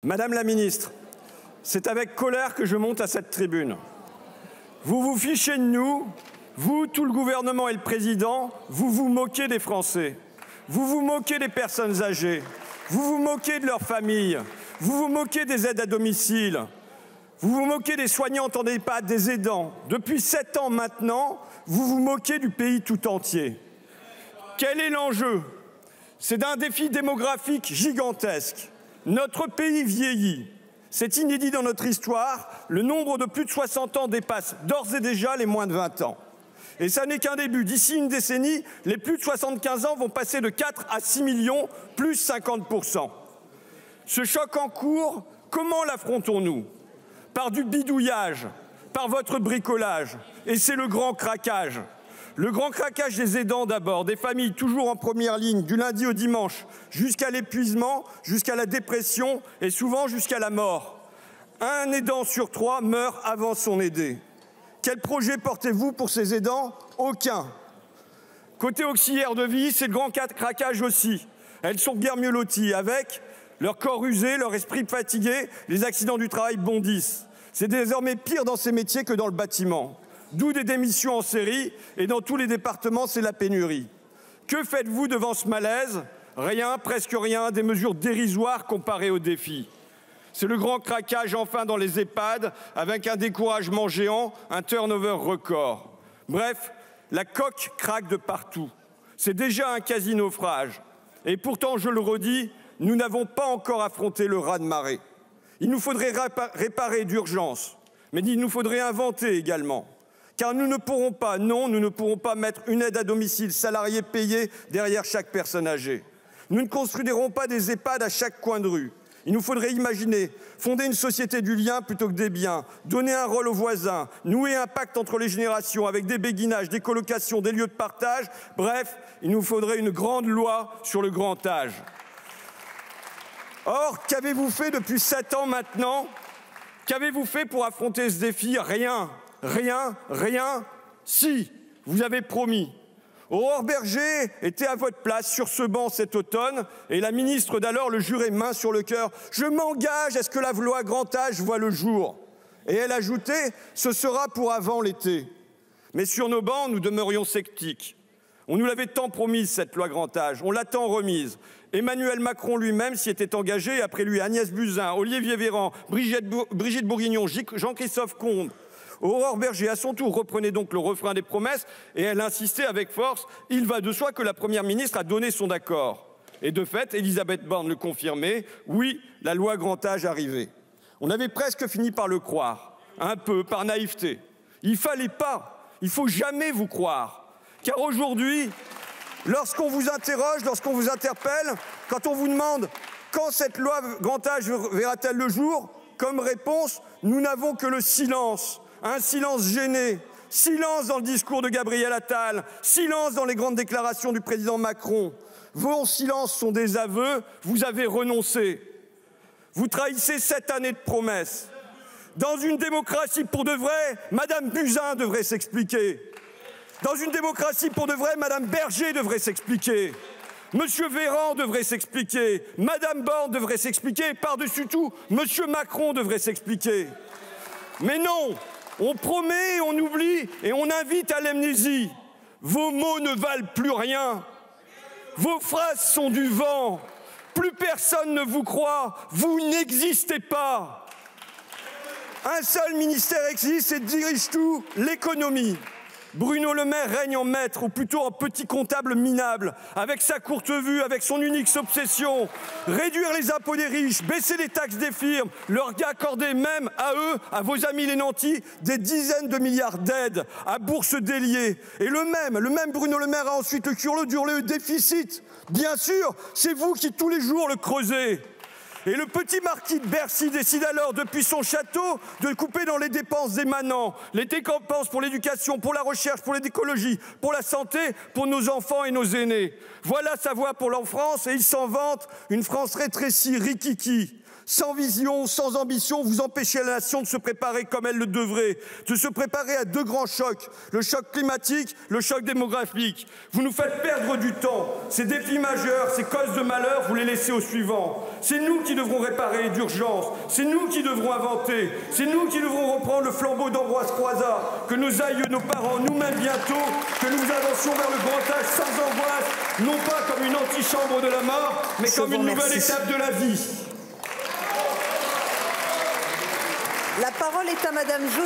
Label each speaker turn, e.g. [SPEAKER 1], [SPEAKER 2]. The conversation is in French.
[SPEAKER 1] Madame la ministre, c'est avec colère que je monte à cette tribune. Vous vous fichez de nous, vous, tout le gouvernement et le président, vous vous moquez des Français. Vous vous moquez des personnes âgées. Vous vous moquez de leurs familles. Vous vous moquez des aides à domicile. Vous vous moquez des soignantes en EHPAD, des aidants. Depuis 7 ans maintenant, vous vous moquez du pays tout entier. Quel est l'enjeu? C'est d'un défi démographique gigantesque. Notre pays vieillit. C'est inédit dans notre histoire. Le nombre de plus de 60 ans dépasse d'ores et déjà les moins de 20 ans. Et ça n'est qu'un début. D'ici une décennie, les plus de 75 ans vont passer de 4 à 6 millions, plus 50%. Ce choc en cours, comment l'affrontons-nous? Par du bidouillage, par votre bricolage. Et c'est le grand craquage. Le grand craquage des aidants d'abord, des familles toujours en première ligne, du lundi au dimanche, jusqu'à l'épuisement, jusqu'à la dépression et souvent jusqu'à la mort. Un aidant sur 3 meurt avant son aidé. Quel projet portez-vous pour ces aidants? Aucun. Côté auxiliaire de vie, c'est le grand craquage aussi. Elles sont guère mieux loties, avec leur corps usé, leur esprit fatigué, les accidents du travail bondissent. C'est désormais pire dans ces métiers que dans le bâtiment. D'où des démissions en série, et dans tous les départements, c'est la pénurie. Que faites-vous devant ce malaise? Rien, presque rien, des mesures dérisoires comparées aux défis. C'est le grand craquage enfin dans les EHPAD, avec un découragement géant, un turnover record. Bref, la coque craque de partout. C'est déjà un quasi-naufrage. Et pourtant, je le redis, nous n'avons pas encore affronté le raz-de-marée. Il nous faudrait réparer d'urgence, mais il nous faudrait inventer également. Car nous ne pourrons pas, non, nous ne pourrons pas mettre une aide à domicile salariée payée derrière chaque personne âgée. Nous ne construirons pas des EHPAD à chaque coin de rue. Il nous faudrait imaginer fonder une société du lien plutôt que des biens, donner un rôle aux voisins, nouer un pacte entre les générations avec des béguinages, des colocations, des lieux de partage. Bref, il nous faudrait une grande loi sur le grand âge. Or, qu'avez-vous fait depuis 7 ans maintenant? Qu'avez-vous fait pour affronter ce défi? Rien. Rien, rien. Si, vous avez promis. Aurore Bergé était à votre place sur ce banc cet automne et la ministre d'alors le jurait main sur le cœur. Je m'engage à ce que la loi grand âge voie le jour. Et elle ajoutait, ce sera pour avant l'été. Mais sur nos bancs, nous demeurions sceptiques. On nous l'avait tant promise, cette loi grand âge. On l'a tant remise. Emmanuel Macron lui-même s'y était engagé, après lui Agnès Buzyn, Olivier Véran, Brigitte Bourguignon, Jean-Christophe Combe. Aurore Bergé, à son tour, reprenait donc le refrain des promesses et elle insistait avec force. Il va de soi que la Première ministre a donné son accord. Et de fait, Elisabeth Borne le confirmait. Oui, la loi grand âge arrivait. On avait presque fini par le croire, un peu par naïveté. Il fallait pas, il faut jamais vous croire. Car aujourd'hui, lorsqu'on vous interroge, lorsqu'on vous interpelle, quand on vous demande quand cette loi grand âge verra-t-elle le jour, comme réponse, nous n'avons que le silence. Un silence gêné, silence dans le discours de Gabriel Attal, silence dans les grandes déclarations du président Macron. Vos silences sont des aveux, vous avez renoncé. Vous trahissez 7 années de promesses. Dans une démocratie pour de vrai, Madame Buzyn devrait s'expliquer. Dans une démocratie pour de vrai, Madame Bergé devrait s'expliquer. Monsieur Véran devrait s'expliquer. Madame Borne devrait s'expliquer. Et par-dessus tout, Monsieur Macron devrait s'expliquer. Mais non! On promet, on oublie et on invite à l'amnésie. Vos mots ne valent plus rien. Vos phrases sont du vent. Plus personne ne vous croit. Vous n'existez pas. Un seul ministère existe et dirige tout, l'économie. Bruno Le Maire règne en maître, ou plutôt en petit comptable minable, avec sa courte vue, avec son unique obsession. Réduire les impôts des riches, baisser les taxes des firmes, leur accorder même à eux, à vos amis les nantis, des dizaines de milliards d'aides à bourse déliée. Et le même Bruno Le Maire a ensuite le culot d'hurler le déficit. Bien sûr, c'est vous qui tous les jours le creusez. Et le petit marquis de Bercy décide alors, depuis son château, de couper dans les dépenses des manants, les dépenses pour l'éducation, pour la recherche, pour l'écologie, pour la santé, pour nos enfants et nos aînés. Voilà sa voie pour la France et il s'en vante, une France rétrécie, rikiki. Sans vision, sans ambition, vous empêchez la nation de se préparer comme elle le devrait, de se préparer à deux grands chocs, le choc climatique, le choc démographique. Vous nous faites perdre du temps. Ces défis majeurs, ces causes de malheur, vous les laissez aux suivants. C'est nous qui devrons réparer d'urgence, c'est nous qui devrons inventer, c'est nous qui devrons reprendre le flambeau d'Ambroise Croizat, que nos aïeux, nos parents, nous-mêmes bientôt, que nous avancions vers le grand âge sans angoisse, non pas comme une antichambre de la mort, mais comme une nouvelle étape de la vie.
[SPEAKER 2] La parole est à Madame Jo.